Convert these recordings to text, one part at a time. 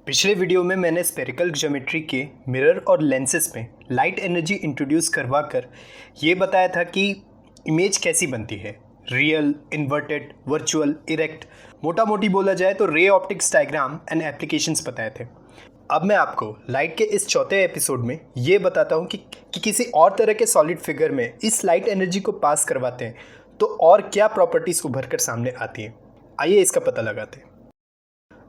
पिछले वीडियो में मैंने स्फेरिकल ज्योमेट्री के मिरर और लेंसेज में लाइट एनर्जी इंट्रोड्यूस करवा कर ये बताया था कि इमेज कैसी बनती है, रियल, इन्वर्टेड, वर्चुअल, इरेक्ट। मोटा मोटी बोला जाए तो ray optics diagram and applications बताए थे। अब मैं आपको लाइट के इस चौथे एपिसोड में ये बताता हूँ कि किसी और तरह के सॉलिड फिगर में इस लाइट एनर्जी को पास करवाते हैं तो और क्या प्रॉपर्टीज़ उभर कर सामने आती हैं। आइए इसका पता लगाते हैं।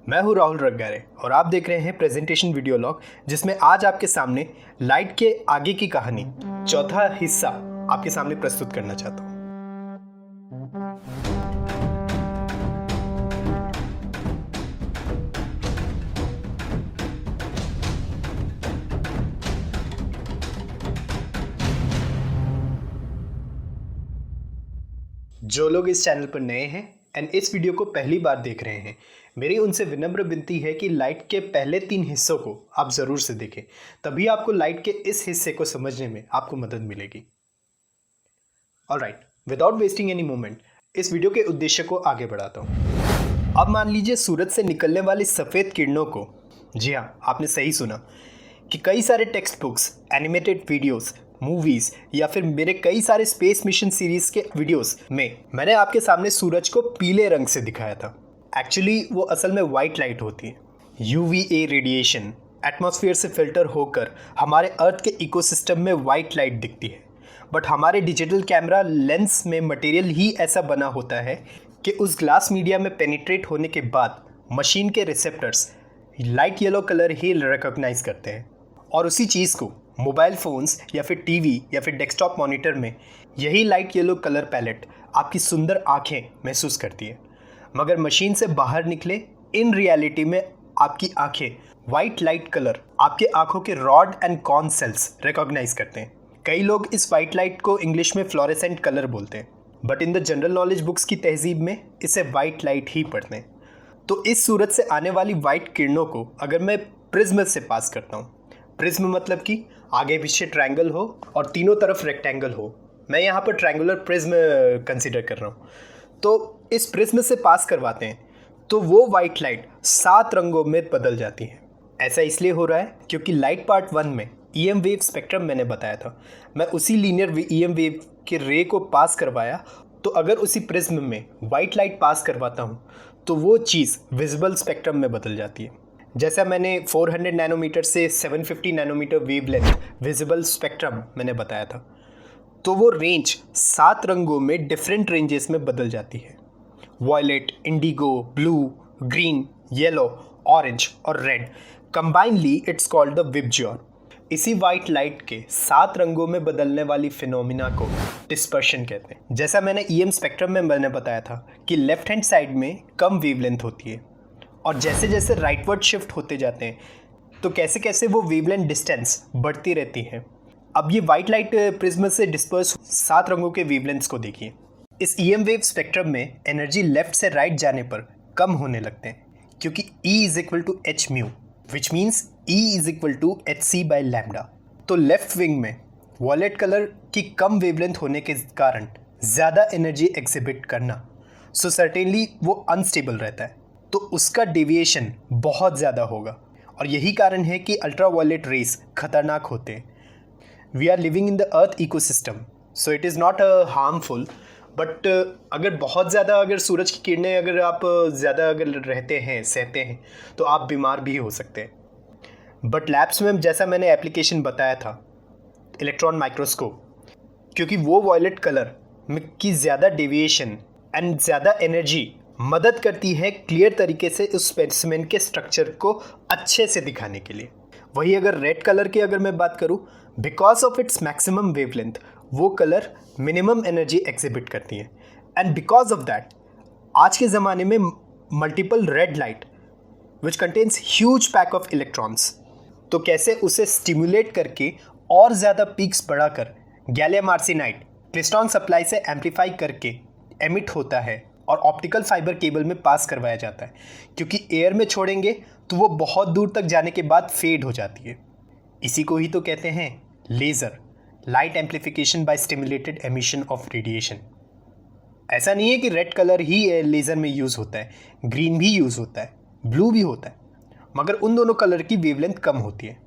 मैं हूं राहुल रग्गारे और आप देख रहे हैं प्रेजेंटेशन वीडियो लॉग, जिसमें आज आपके सामने लाइट के आगे की कहानी चौथा हिस्सा आपके सामने प्रस्तुत करना चाहता हूं। जो लोग इस चैनल पर नए हैं एंड इस वीडियो को पहली बार देख रहे हैं, मेरी उनसे विनम्र विनती है कि लाइट के पहले 3 हिस्सों को आप ज़रूर से देखें, तभी आपको लाइट के इस हिस्से को समझने में आपको मदद मिलेगी। Alright, without wasting any moment, इस वीडियो के उद्देश्य को आगे बढ़ाता हूँ। अब मान लीजिए सूरज से निकलने वाली सफ़ेद किरणों को, जी हाँ, आपने सही सुना, कि कई सारे text books, animated videos, movies या फिर मेरे कई सारे स्पेस मिशन सीरीज़ के वीडियोस में मैंने आपके सामने सूरज को पीले रंग से दिखाया था। एक्चुअली वो असल में वाइट लाइट होती है। यूवीए रेडिएशन एटमॉस्फेयर से फिल्टर होकर हमारे अर्थ के इकोसिस्टम में वाइट लाइट दिखती है, बट हमारे डिजिटल कैमरा लेंस में मटेरियल ही ऐसा बना होता है कि उस ग्लास मीडिया में पेनिट्रेट होने के बाद मशीन के रिसेप्टर्स लाइट येलो कलर ही रिकॉग्नाइज करते हैं, और उसी चीज़ को मोबाइल फ़ोन्स या फिर टीवी या फिर डेस्कटॉप मॉनिटर में यही लाइट येलो कलर पैलेट आपकी सुंदर आँखें महसूस करती है। मगर मशीन से बाहर निकले इन रियलिटी में आपकी आंखें वाइट लाइट कलर आपके आंखों के rod and cone cells recognise करते हैं। कई लोग इस वाइट लाइट को इंग्लिश में फ्लोरेसेंट कलर बोलते हैं, but in the general knowledge books की तहजीब में इसे वाइट लाइट ही पढ़ते हैं। तो इस सूरज से आने वाली वाइट किरणों को अगर मैं प्रिज्म से पास करता हूँ, प्रिज्म मतलब कि आगे पीछे ट्रायंगल हो और तीनों तरफ रेक्टेंगल हो, मैं यहाँ पर ट्रायंगुलर प्रिज्म कंसिडर कर रहा हूँ, तो इस प्रिज्म से पास करवाते हैं तो वो वाइट लाइट 7 रंगों में बदल जाती है। ऐसा इसलिए हो रहा है क्योंकि लाइट पार्ट 1 में ईएम वेव स्पेक्ट्रम मैंने बताया था, मैं उसी लीनियर ईएम वेव के रे को पास करवाया, तो अगर उसी प्रिज्म में वाइट लाइट पास करवाता हूँ तो वो चीज़ विजिबल स्पेक्ट्रम में बदल जाती है। जैसा मैंने 400 नैनोमीटर से 750 नैनोमीटर वेवलेंथ विजिबल स्पेक्ट्रम मैंने बताया था, तो वो रेंज 7 रंगों में डिफरेंट रेंजेस में बदल जाती है। Violet, indigo, blue, green, yellow, orange और red. Combinedly it's called the VIBGYOR. इसी वाइट लाइट के 7 रंगों में बदलने वाली फिनोमिना को डिस्पर्शन कहते हैं। जैसा मैंने ईएम स्पेक्ट्रम में मैंने बताया था कि लेफ्ट हैंड साइड में कम वेवलेंथ होती है, और जैसे जैसे राइटवर्ड शिफ्ट होते जाते हैं तो कैसे कैसे वो वेवलेंथ डिस्टेंस बढ़ती रहती है। अब ये वाइट लाइट प्रिज्म से डिस्पर्स 7 रंगों के वेवलेंथ्स को देखिए। इस ईएम वेव स्पेक्ट्रम में एनर्जी लेफ्ट से राइट जाने पर कम होने लगते हैं, क्योंकि E is equal to h mu, which means E is equal to h c by lambda. तो लेफ्ट विंग में वॉयलेट कलर की कम वेवलेंथ होने के कारण ज़्यादा एनर्जी एग्जिबिट करना, सो सर्टेनली वो अनस्टेबल रहता है, तो उसका डेविएशन बहुत ज़्यादा होगा, और यही कारण है कि अल्ट्रा वायलेट रेस खतरनाक होते हैं। We are living in the earth ecosystem, so it is not harmful, but अगर बहुत ज़्यादा अगर सूरज की किरणें अगर आप ज़्यादा अगर रहते हैं, सहते हैं, तो आप बीमार भी हो सकते हैं। बट लैब्स में जैसा मैंने एप्लीकेशन बताया था, इलेक्ट्रॉन माइक्रोस्कोप, क्योंकि वो वॉयलेट कलर की ज़्यादा डेविएशन एंड ज़्यादा एनर्जी मदद करती है क्लियर तरीके से उस स्पेसिमेन के स्ट्रक्चर को अच्छे से दिखाने के लिए। वही अगर रेड कलर की अगर मैं बात करूं, because of its maximum wavelength वो कलर मिनिमम एनर्जी एग्जिबिट करती है, एंड बिकॉज ऑफ दैट आज के ज़माने में multiple red light which contains huge pack of electrons, तो कैसे उसे स्टिमुलेट करके और ज़्यादा पीक्स बढ़ाकर गैलियम आर्सेनाइड क्लिस्ट्रॉन सप्लाई से एम्पलीफाई करके एमिट होता है और ऑप्टिकल फाइबर केबल में पास करवाया जाता है, क्योंकि एयर में छोड़ेंगे तो वो बहुत दूर तक जाने के बाद फेड हो जाती है। इसी को ही तो कहते हैं laser, light amplification by stimulated emission of radiation. ऐसा नहीं है कि रेड कलर ही लेज़र में यूज़ होता है, ग्रीन भी यूज़ होता है, ब्लू भी होता है, मगर उन दोनों कलर की वेवलेंथ कम होती है।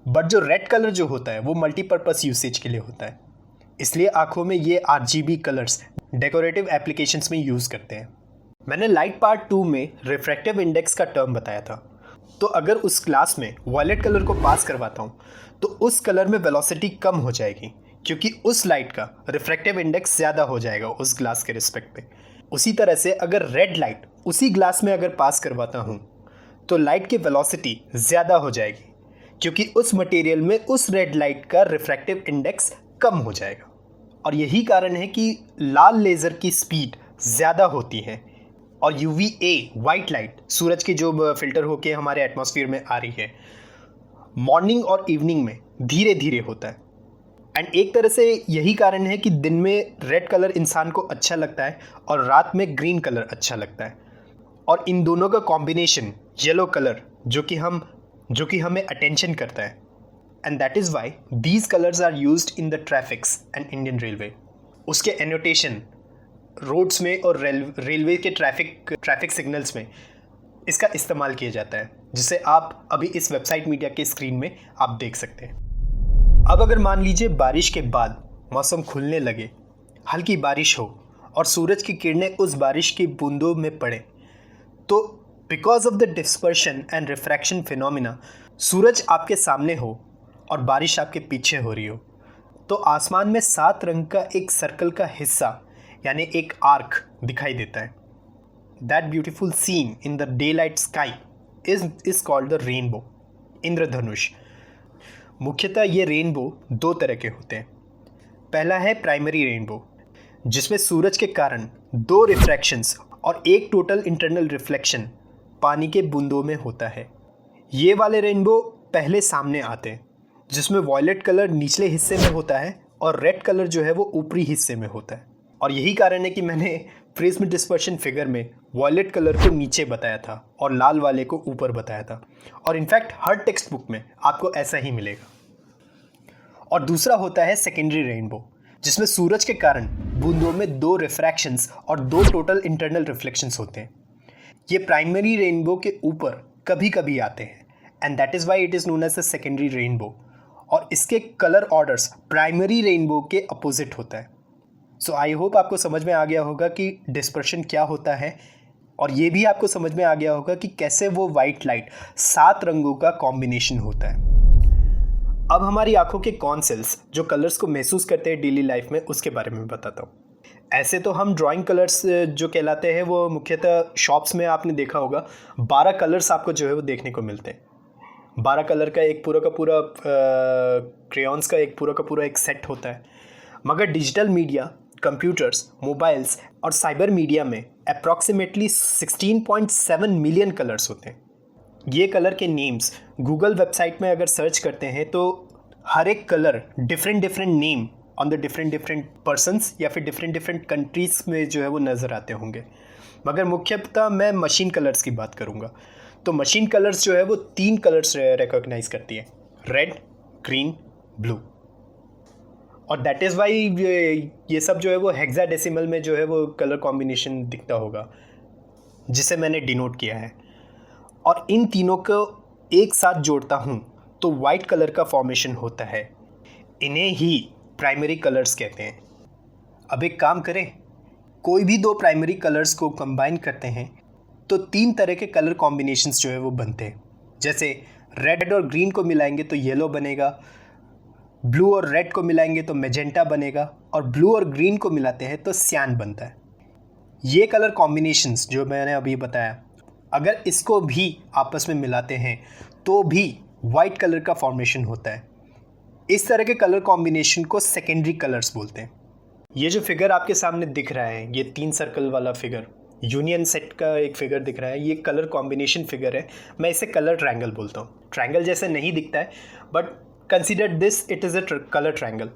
बट जो रेड कलर जो होता है वो मल्टीपर्पज़ यूसेज के लिए होता है, इसलिए आँखों में ये RGB कलर्स डेकोरेटिव एप्लीकेशंस में यूज़ करते हैं। मैंने लाइट पार्ट 2 में रिफ्रैक्टिव इंडेक्स का टर्म बताया था। तो अगर उस क्लास में वॉयलेट कलर को पास करवाता हूँ तो उस कलर में वेलोसिटी कम हो जाएगी, क्योंकि उस लाइट का रिफ्रैक्टिव इंडेक्स ज़्यादा हो जाएगा उस ग्लास के रिस्पेक्ट पे। उसी तरह से अगर रेड लाइट उसी ग्लास में अगर पास करवाता हूँ तो लाइट की वेलोसिटी ज़्यादा हो जाएगी, क्योंकि उस मटेरियल में उस रेड लाइट का रिफ्रैक्टिव इंडेक्स कम हो जाएगा। और यही कारण है कि लाल लेज़र की स्पीड ज़्यादा होती है और UVA वाइट लाइट सूरज की जो फिल्टर होके हमारे एटमॉस्फेयर में आ रही है, मॉर्निंग और इवनिंग में धीरे धीरे होता है। एंड एक तरह से यही कारण है कि दिन में रेड कलर इंसान को अच्छा लगता है और रात में ग्रीन कलर अच्छा लगता है। और इन दोनों का कॉम्बिनेशन येलो कलर जो कि हमें अटेंशन करता है, and that is why these colours are used in the traffics and Indian railway. उसके एनोटेशन रोड्स में और रेलवे के ट्रैफिक सिग्नल्स में इसका इस्तेमाल किया जाता है, जिसे आप अभी इस वेबसाइट मीडिया के स्क्रीन में आप देख सकते हैं। अब अगर मान लीजिए बारिश के बाद मौसम खुलने लगे, हल्की बारिश हो और सूरज की किरणें उस बारिश की बूंदों में पड़े, तो because of the dispersion and refraction phenomena सूरज आपके सामने हो और बारिश आपके पीछे हो रही हो, तो आसमान में 7 रंग का एक सर्कल का हिस्सा यानी एक आर्क दिखाई देता है। That beautiful scene in the day light sky is called the rainbow, इंद्रधनुष। मुख्यतः ये रेनबो 2 तरह के होते हैं। पहला है प्राइमरी रेनबो, जिसमें सूरज के कारण 2 रिफ्रैक्शंस और एक टोटल इंटरनल रिफ्लेक्शन पानी के बूंदों में होता है। ये वाले रेनबो पहले सामने आते हैं, जिसमें वॉयलेट कलर निचले हिस्से में होता है और रेड कलर जो है वो ऊपरी हिस्से में होता है। और यही कारण है कि मैंने प्रिज्म डिस्पर्शन फिगर में वॉयलेट कलर को नीचे बताया था और लाल वाले को ऊपर बताया था। और इनफैक्ट हर टेक्स्ट बुक में आपको ऐसा ही मिलेगा। और दूसरा होता है सेकेंडरी रेनबो, जिसमें सूरज के कारण बूंदों में 2 रिफ्रैक्शंस और 2 टोटल इंटरनल रिफ्लेक्शंस होते हैं। ये प्राइमरी रेनबो के ऊपर कभी कभी आते हैं, and that is why it is known as the secondary rainbow. और इसके कलर ऑर्डर्स प्राइमरी रेनबो के अपोजिट होता है। सो आई होप आपको समझ में आ गया होगा कि डिस्पर्शन क्या होता है, और ये भी आपको समझ में आ गया होगा कि कैसे वो वाइट लाइट 7 रंगों का कॉम्बिनेशन होता है। अब हमारी आंखों के कौन सेल्स जो कलर्स को महसूस करते हैं डेली लाइफ में, उसके बारे में बताता हूँ। ऐसे तो हम ड्राइंग कलर्स जो कहलाते हैं वो मुख्यतः शॉप्स में आपने देखा होगा 12 कलर्स आपको जो है वो देखने को मिलते हैं। 12 कलर का एक पूरा का पूरा क्रेयॉन्स का एक पूरा का पूरा एक सेट होता है। मगर डिजिटल मीडिया, कंप्यूटर्स, मोबाइल्स और साइबर मीडिया में अप्रॉक्सीमेटली 16.7 मिलियन कलर्स होते हैं। ये कलर के नेम्स गूगल वेबसाइट में अगर सर्च करते हैं तो हर एक colour different name on the different persons या फिर डिफरेंट कंट्रीज़ में जो है वो नज़र आते होंगे। मगर मुख्यतः मैं मशीन कलर्स की बात करूँगा। तो मशीन कलर्स जो है वो 3 कलर्स रिकॉग्नाइज करती है, रेड, ग्रीन, ब्लू। और दैट इज़ वाई ये सब जो है वो हेक्साडेसिमल में जो है वो कलर कॉम्बिनेशन दिखता होगा, जिसे मैंने डिनोट किया है। और इन तीनों को एक साथ जोड़ता हूँ तो वाइट कलर का फॉर्मेशन होता है। इन्हें ही प्राइमरी कलर्स कहते हैं। अब एक काम करें, कोई भी 2 प्राइमरी कलर्स को कंबाइन करते हैं तो 3 तरह के कलर कॉम्बिनेशंस जो है वो बनते हैं। जैसे रेड और ग्रीन को मिलाएंगे तो येलो बनेगा, ब्लू और रेड को मिलाएंगे तो मैजेंटा बनेगा, और ब्लू और ग्रीन को मिलाते हैं तो सियान बनता है। ये कलर कॉम्बिनेशंस जो मैंने अभी बताया, अगर इसको भी आपस में मिलाते हैं तो भी वाइट कलर का फॉर्मेशन होता है। इस तरह के कलर कॉम्बिनेशन को सेकेंडरी कलर्स बोलते हैं। ये जो फिगर आपके सामने दिख रहा है, ये 3 सर्कल वाला फिगर, यूनियन सेट का एक फिगर दिख रहा है, ये कलर कॉम्बिनेशन फिगर है। मैं इसे कलर ट्रायंगल बोलता हूँ। ट्रायंगल जैसे नहीं दिखता है, but consider this it is a colour triangle.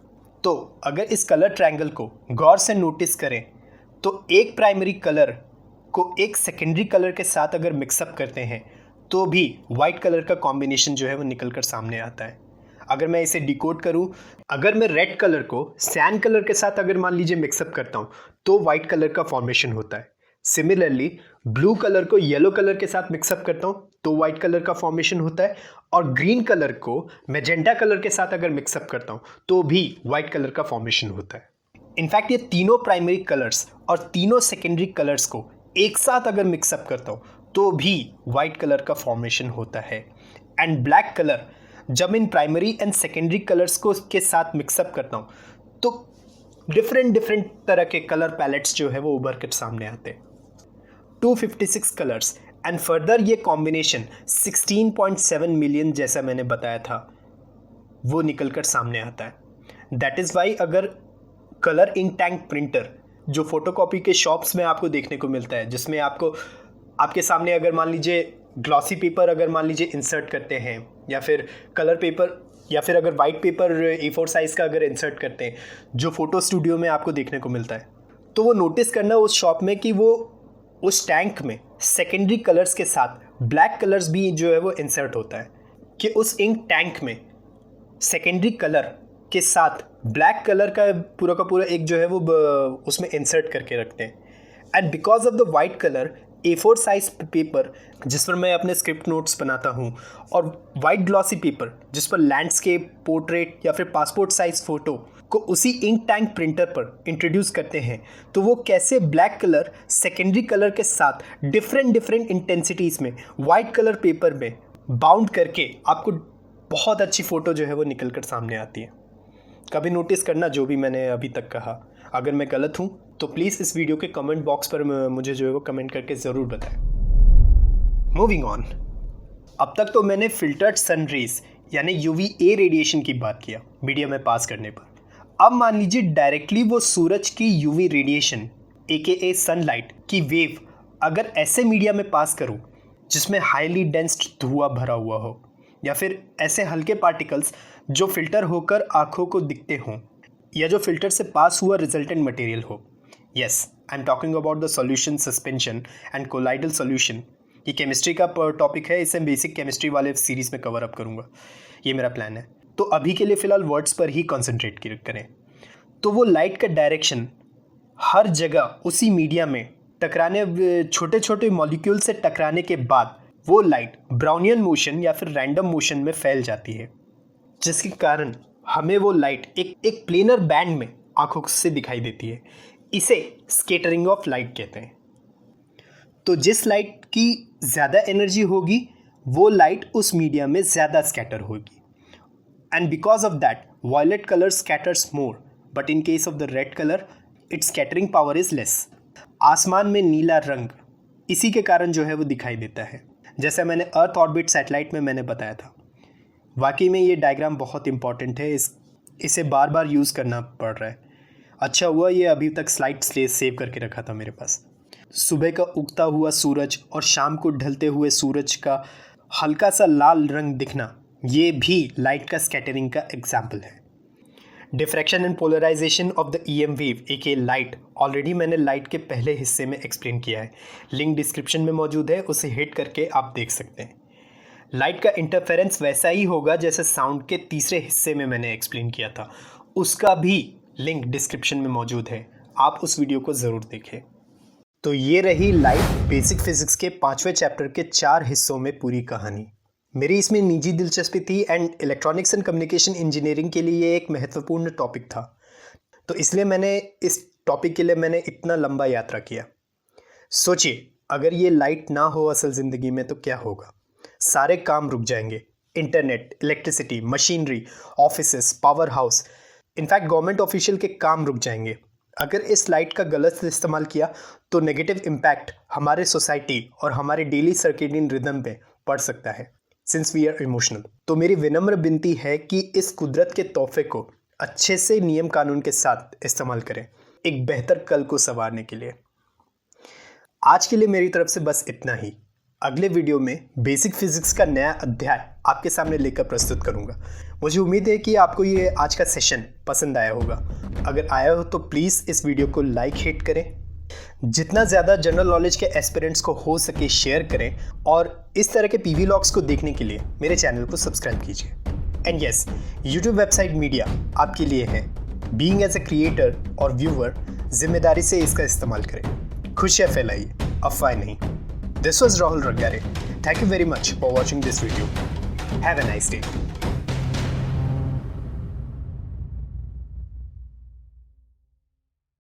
तो अगर इस कलर ट्रायंगल को गौर से नोटिस करें तो एक प्राइमरी कलर को एक सेकेंडरी कलर के साथ अगर मिक्सअप करते हैं तो भी वाइट कलर का कॉम्बिनेशन जो है वो निकल कर सामने आता है। अगर मैं इसे डिकोड करूं, अगर मैं रेड कलर को सैन कलर के साथ अगर मान लीजिए मिक्सअप करता हूं तो वाइट कलर का फॉर्मेशन होता है। सिमिलरली ब्लू कलर को येलो कलर के साथ मिक्सअप करता हूँ तो वाइट कलर का फॉर्मेशन होता है, और ग्रीन कलर को मैजेंटा कलर के साथ अगर मिक्सअप करता हूँ तो भी वाइट कलर का फॉर्मेशन होता है। इनफैक्ट ये तीनों प्राइमरी कलर्स और तीनों सेकेंडरी कलर्स को एक साथ अगर मिक्सअप करता हूँ तो भी वाइट कलर का फॉर्मेशन होता है। एंड ब्लैक कलर जब in primary and secondary colours को के साथ मिक्सअप करता हूँ तो डिफरेंट तरह के कलर पैलेट्स जो है वो उभर कर सामने आते हैं। 256 कलर्स एंड फर्दर ये कॉम्बिनेशन 16.7 मिलियन जैसा मैंने बताया था वो निकल कर सामने आता है। दैट इज़ वाई अगर कलर इंक टैंक प्रिंटर जो फोटोकॉपी के शॉप्स में आपको देखने को मिलता है, जिसमें आपको आपके सामने अगर मान लीजिए ग्लॉसी पेपर अगर मान लीजिए इंसर्ट करते हैं, या फिर कलर पेपर, या फिर अगर वाइट पेपर A4 साइज़ का अगर इंसर्ट करते हैं जो फोटो स्टूडियो में आपको देखने को मिलता है, तो वो नोटिस करना उस शॉप में कि वो उस टैंक में सेकेंडरी कलर्स के साथ ब्लैक कलर्स भी जो है वो इंसर्ट होता है, कि उस इंक टैंक में सेकेंडरी कलर के साथ ब्लैक कलर का पूरा एक जो है वो उसमें इंसर्ट करके रखते हैं। And because of the white colour A4 size paper जिस पर मैं अपने स्क्रिप्ट नोट्स बनाता हूँ, और वाइट ग्लॉसी पेपर जिस पर लैंडस्केप, पोर्ट्रेट या फिर पासपोर्ट साइज फ़ोटो को उसी इंक टैंक प्रिंटर पर इंट्रोड्यूस करते हैं, तो वो कैसे ब्लैक कलर सेकेंडरी कलर के साथ डिफरेंट इंटेंसिटीज़ में वाइट कलर पेपर में बाउंड करके आपको बहुत अच्छी फ़ोटो जो है वो निकल कर सामने आती है। कभी नोटिस करना जो भी मैंने अभी तक कहा। अगर मैं गलत हूँ तो प्लीज़ इस वीडियो के कमेंट बॉक्स पर मुझे जो है वो कमेंट करके ज़रूर बताएं। मूविंग ऑन, अब तक तो मैंने फिल्टर्ड सन रेज यानी UVA रेडिएशन की बात किया मीडिया में पास करने पर। अब मान लीजिए डायरेक्टली वो सूरज की UV रेडिएशन AKA सनलाइट की वेव अगर ऐसे मीडिया में पास करूँ जिसमें हाईली डेंस्ड धुआं भरा हुआ हो, या फिर ऐसे हल्के पार्टिकल्स जो फिल्टर होकर आँखों को दिखते हों, या जो फिल्टर से पास हुआ रिजल्टेंट मटेरियल हो। Yes, I am talking about the solution suspension and colloidal solution. ये केमिस्ट्री का टॉपिक है, इसे बेसिक केमिस्ट्री वाले सीरीज़ में कवर अप करूँगा, ये मेरा प्लान है। तो अभी के लिए फ़िलहाल वर्ड्स पर ही कॉन्सेंट्रेट करें। तो वो लाइट का डायरेक्शन हर जगह उसी मीडिया में टकराने, छोटे मॉलिक्यूल से टकराने के बाद वो लाइट ब्राउनियन मोशन या फिर रैंडम मोशन में फैल जाती है, जिसके कारण हमें वो लाइट एक प्लेनर बैंड में आंखों से दिखाई देती है। इसे स्कैटरिंग ऑफ लाइट कहते हैं। तो जिस लाइट की ज़्यादा एनर्जी होगी वो लाइट उस मीडिया में ज़्यादा स्कैटर होगी, and because of that violet colour scatters more, but in case of the red colour its scattering power is less. आसमान में नीला रंग इसी के कारण जो है वो दिखाई देता है, जैसा मैंने अर्थ ऑर्बिट सैटेलाइट में मैंने बताया था। वाकई में ये डायग्राम बहुत इंपॉर्टेंट है, इसे बार बार यूज़ करना पड़ रहा है। अच्छा हुआ ये अभी तक स्लाइड सेव करके रखा था मेरे पास। सुबह का उगता हुआ सूरज और शाम को ढलते हुए सूरज का हल्का सा लाल रंग दिखना, ये भी लाइट का स्कैटरिंग का एग्जाम्पल है। Diffraction and polarisation of the EM wave AKA light already मैंने लाइट के पहले हिस्से में एक्सप्लेन किया है, लिंक डिस्क्रिप्शन में मौजूद है, उसे हिट करके आप देख सकते हैं। लाइट का इंटरफेरेंस वैसा ही होगा जैसे साउंड के तीसरे हिस्से में मैंने एक्सप्लेन किया था, उसका भी लिंक डिस्क्रिप्शन में मौजूद है, आप उस वीडियो को ज़रूर देखें। तो ये रही लाइट बेसिक फिजिक्स के 5वें चैप्टर के 4 हिस्सों में पूरी कहानी। मेरी इसमें निजी दिलचस्पी थी and electronics and communication engineering के लिए ये एक महत्वपूर्ण टॉपिक था, तो इसलिए मैंने इस टॉपिक के लिए मैंने इतना लंबा यात्रा किया। सोचिए अगर ये लाइट ना हो असल ज़िंदगी में तो क्या होगा। सारे काम रुक जाएंगे, internet, electricity, machinery, offices, power house, in fact government official के काम रुक जाएंगे। अगर इस लाइट का गलत इस्तेमाल किया तो नेगेटिव इम्पैक्ट हमारे सोसाइटी और हमारे डेली सर्केडियन रिदम पे पड़ सकता है, सिंस वी आर इमोशनल। तो मेरी विनम्र विनती है कि इस कुदरत के तोहफे को अच्छे से नियम कानून के साथ इस्तेमाल करें, एक बेहतर कल को संवारने के लिए। आज के लिए मेरी तरफ से बस इतना ही। अगले वीडियो में बेसिक फिजिक्स का नया अध्याय आपके सामने लेकर प्रस्तुत करूंगा। मुझे उम्मीद है कि आपको ये आज का सेशन पसंद आया होगा। अगर आया हो तो प्लीज़ इस वीडियो को लाइक हिट करें, जितना ज़्यादा जनरल नॉलेज के एस्पिरेंट्स को हो सके शेयर करें, और इस तरह के PV व्लॉग्स को देखने के लिए मेरे चैनल को सब्सक्राइब कीजिए। And yes, YouTube website media आपके लिए है। बीइंग एज ए क्रिएटर और व्यूअर जिम्मेदारी से इसका इस्तेमाल करें। खुशियाँ फैलाइए। अफवाह नहीं। This was Rahul Rangare. Thank you very much for watching this video. Have a nice day.